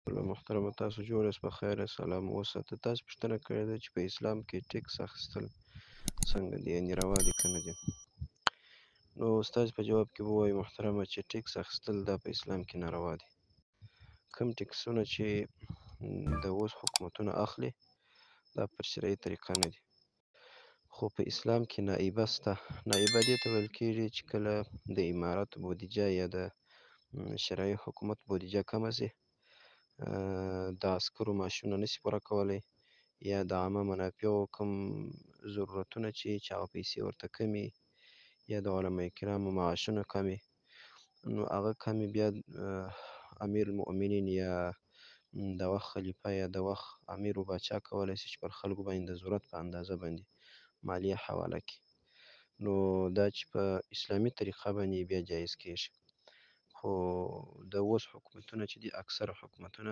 محترمه تاسو جوړ یاست په خیر یاست سلام اوسه تاسو پوښتنه کړې ده چې په اسلام کې ټیکس اخیستل څنګه دي یعنې روا دي که نه دي نو ستاسو په جواب کې به ووایو محترمه چې ټیکس اخیستل دا په اسلام کې ناروا دي کوم ټیکسونه چې د اوس حکومتونه اخلي دا په شرعي طریقه نه دي خو په اسلام کې نائبه سته نائبه دې ته ویل کېږي چې کله د امارت بودیجه یا د شرعي حکومت بودیجه کمه سي د عسکرو معاشونه نشي پوره کولی یا د عامه منافعو کوم ضرورتونه چې هغه پیسې ورته کمې یا د علما کرامو معاشونه کم وي نو هغه کم وي بیا امیر المؤمنین یا د وخت خلیفه یا د وخت امیر و باچا کولی شي چې پر خلکو باندې د ضرورت په اندازه باندې مالیه حواله کړي نو دا چې په اسلامي طریقه باندې بیا جایز کېږي خو د اوس حکومتونه چې دي اکثره حکومتونه